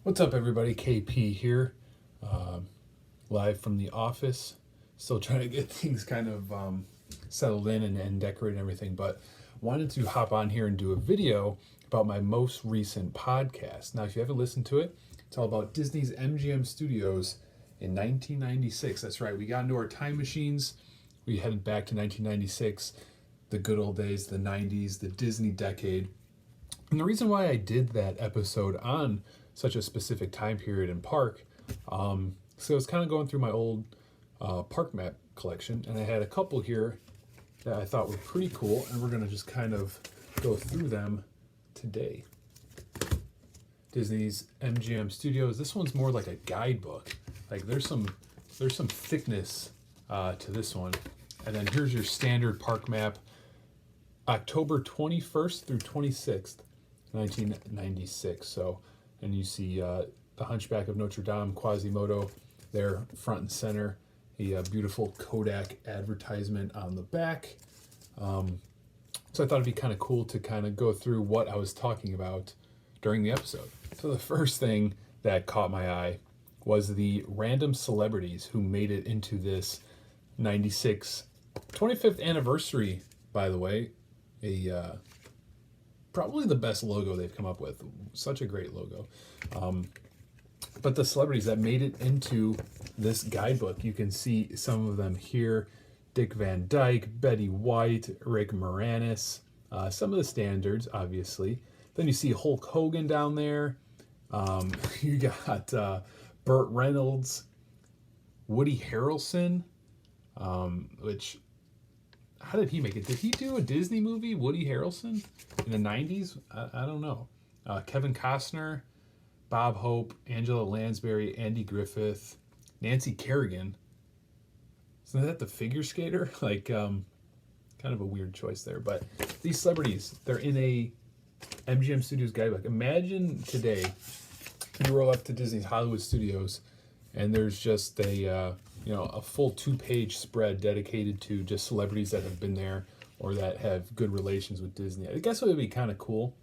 What's up, everybody? KP here, live from the office. Still trying to get things kind of settled in and decorate and everything, but wanted to hop on here and do a video about my most recent podcast. Now, if you haven't listened to it, it's all about Disney's MGM Studios in 1996. That's right, we got into our time machines. We headed back to 1996, the good old days, the 90s, the Disney decade. And the reason why I did that episode on such a specific time period in park, so I was kind of going through my old park map collection, and I had a couple here that I thought were pretty cool, and we're going to just kind of go through them today. Disney's MGM Studios. This one's more like a guidebook. Like there's some thickness to this one. And then here's your standard park map, October 21st through 26th, 1996. So, and you see the Hunchback of Notre Dame, Quasimodo there front and center. A beautiful Kodak advertisement on the back. So I thought it'd be kind of cool to kind of go through what I was talking about during the episode. So the first thing that caught my eye was the random celebrities who made it into this 96 25th anniversary, by the way. Probably the best logo they've come up with. Such a great logo. But the celebrities that made it into this guidebook, you can see some of them here. Dick Van Dyke, Betty White, Rick Moranis, some of the standards, obviously. Then you see Hulk Hogan down there. You got Burt Reynolds, Woody Harrelson, which, how did he make it? Did he do a Disney movie, Woody Harrelson, in the 90s? I don't know. Kevin Costner, Bob Hope, Angela Lansbury, Andy Griffith, Nancy Kerrigan. Isn't that the figure skater? Like, kind of a weird choice there. But these celebrities, they're in a MGM Studios guidebook. Imagine today, you roll up to Disney's Hollywood Studios, and there's just a full 2-page spread dedicated to just celebrities that have been there or that have good relations with Disney. I guess it would be kind of cool.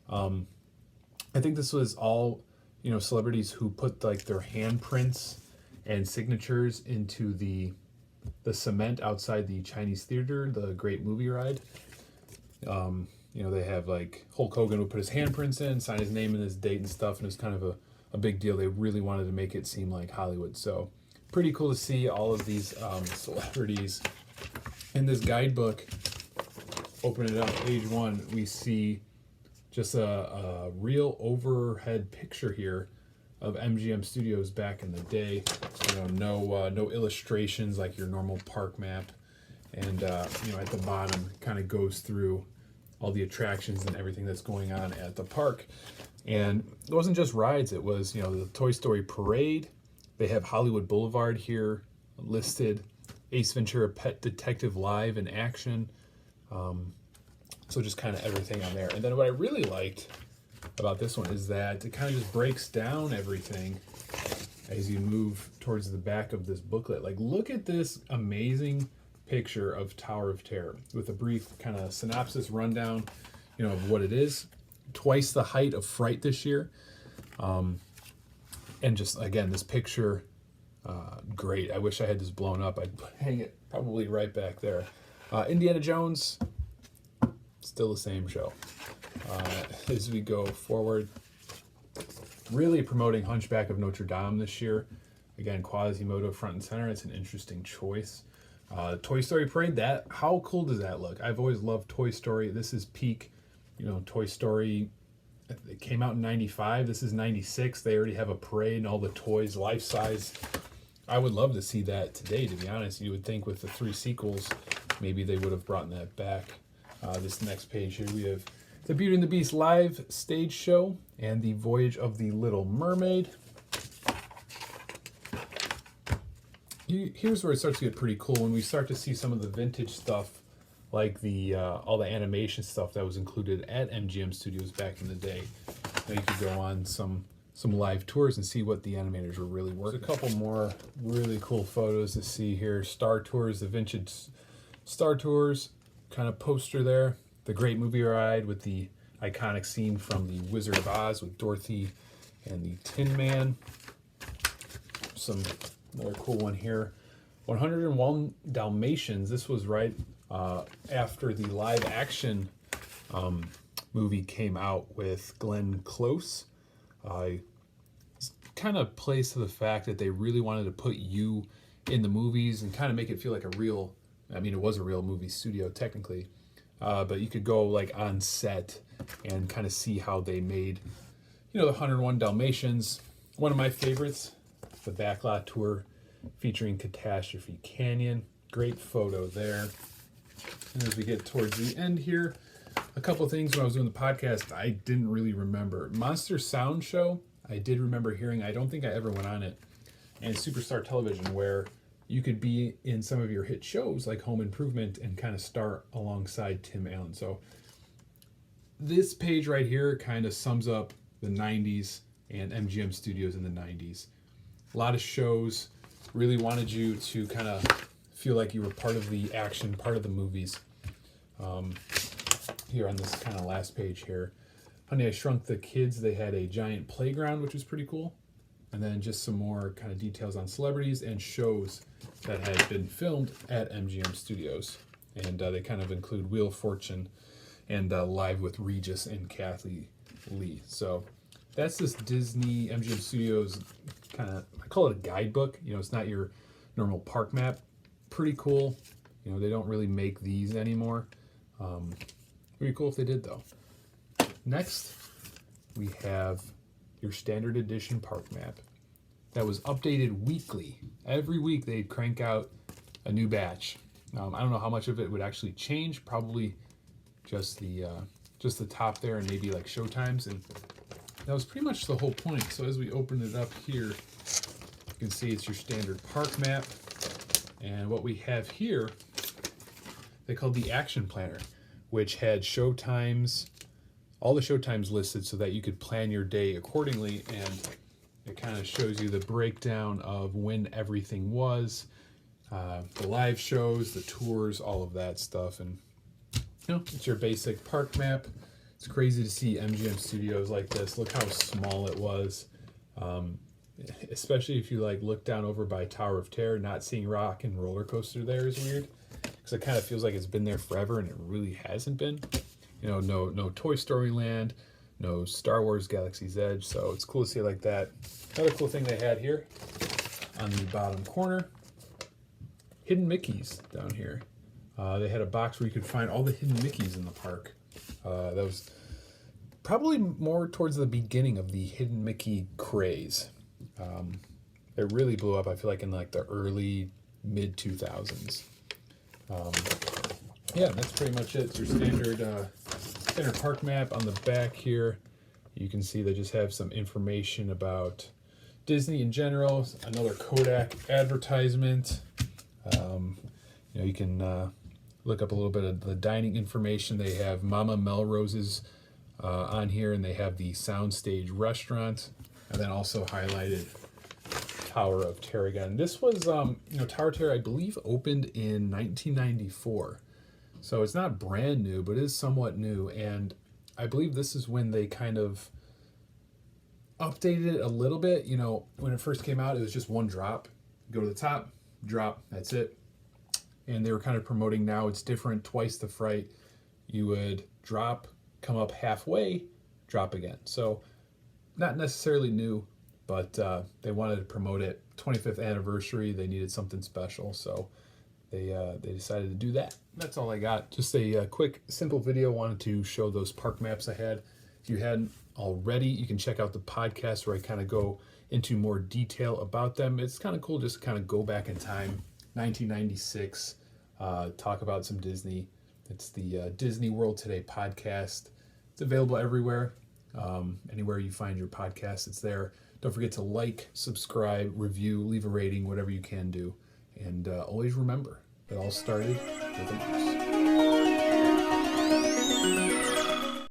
I think this was all, celebrities who put like their handprints and signatures into the cement outside the Chinese theater, the Great Movie Ride. They have like Hulk Hogan would put his handprints in, sign his name and his date and stuff, and it was kind of a big deal. They really wanted to make it seem like Hollywood. So pretty cool to see all of these celebrities in this guidebook. Open it up, page 1, we see just a real overhead picture here of MGM Studios back in the day. No illustrations like your normal park map. And at the bottom kind of goes through all the attractions and everything that's going on at the park. And it wasn't just rides, it was, the Toy Story Parade. They have Hollywood Boulevard here listed, Ace Ventura Pet Detective Live in action. So just kind of everything on there. And then what I really liked about this one is that it kind of just breaks down everything as you move towards the back of this booklet. Like, look at this amazing picture of Tower of Terror with a brief kind of synopsis rundown, of what it is. Twice the height of Fright this year. And just, again, this picture, great. I wish I had this blown up. I'd hang it probably right back there. Indiana Jones, still the same show. As we go forward, really promoting Hunchback of Notre Dame this year. Again, Quasimodo front and center. It's an interesting choice. Toy Story Parade, how cool does that look? I've always loved Toy Story. This is peak, Toy Story. It came out in 95. This is 96. They already have a parade and all the toys, life size. I would love to see that today, to be honest. You would think with the 3 sequels, maybe they would have brought that back. This next page here, we have the Beauty and the Beast live stage show and the Voyage of the Little Mermaid. Here's where it starts to get pretty cool when we start to see some of the vintage stuff, like the all the animation stuff that was included at MGM Studios back in the day. Now you could go on some live tours and see what the animators were really working. There's a couple more really cool photos to see here. Star Tours, the vintage Star Tours kind of poster there. The Great Movie Ride with the iconic scene from The Wizard of Oz with Dorothy and the Tin Man. Another cool one here. 101 Dalmatians. This was right after the live action movie came out with Glenn Close. Kind of plays to the fact that they really wanted to put you in the movies and kind of make it feel like a real, I mean, it was a real movie studio technically, but you could go like on set and kind of see how they made, the 101 Dalmatians. One of my favorites, the Backlot Tour featuring Catastrophe Canyon. Great photo there. And as we get towards the end here, a couple things when I was doing the podcast I didn't really remember. Monster Sound Show, I did remember hearing. I don't think I ever went on it. And Superstar Television, where you could be in some of your hit shows like Home Improvement and kind of star alongside Tim Allen. So this page right here kind of sums up the 90s and MGM Studios in the 90s. A lot of shows really wanted you to kind of feel like you were part of the action, part of the movies. Here on this kind of last page here, Honey, I Shrunk the Kids, they had a giant playground, which was pretty cool. And then just some more kind of details on celebrities and shows that had been filmed at MGM Studios. And they kind of include Wheel of Fortune and Live with Regis and Kathy Lee. So that's this Disney MGM Studios kind of, I call it a guidebook. It's not your normal park map. Pretty cool. They don't really make these anymore. Pretty cool if they did, though. Next, we have your standard edition park map that was updated weekly. Every week they'd crank out a new batch. I don't know how much of it would actually change. Probably just the top there and maybe like show times, and that was pretty much the whole point. So as we open it up here, you can see it's your standard park map, and what we have here they called the Action Planner, which had show times, all the show times listed so that you could plan your day accordingly, and it kind of shows you the breakdown of when everything was, the live shows, the tours, all of that stuff. And it's your basic park map. It's crazy to see MGM Studios like this. Look how small it was, especially if you look down over by Tower of Terror. Not seeing Rock and Roller Coaster there is weird, because it kind of feels like it's been there forever, and it really hasn't been. No Toy Story Land, no Star Wars Galaxy's Edge, so it's cool to see it like that. Another cool thing they had here on the bottom corner, hidden Mickeys down here. They had a box where you could find all the hidden Mickeys in the park. That was probably more towards the beginning of the hidden Mickey craze. It really blew up, I feel like, in the early, mid-2000s. Yeah, that's pretty much it. It's your standard park map. On the back here, you can see they just have some information about Disney in general. Another Kodak advertisement. You can look up a little bit of the dining information. They have Mama Melrose's on here, and they have the Soundstage restaurant, and then also highlighted Tower of Terror again. This was, Tower of Terror, I believe, opened in 1994. So it's not brand new, but it is somewhat new. And I believe this is when they kind of updated it a little bit. When it first came out, it was just one drop. Go to the top, drop, that's it. And they were kind of promoting now it's different, twice the fright. You would drop, come up halfway, drop again. So not necessarily new, but they wanted to promote it. 25th anniversary, they needed something special, so they decided to do that. That's all I got. Just a quick, simple video. Wanted to show those park maps I had. If you hadn't already, you can check out the podcast where I kind of go into more detail about them. It's kind of cool just to kind of go back in time, 1996, talk about some Disney. It's the Disney World Today podcast. It's available everywhere. Anywhere you find your podcast, it's there. Don't forget to like, subscribe, review, leave a rating, whatever you can do. And always remember, it all started with a mouse.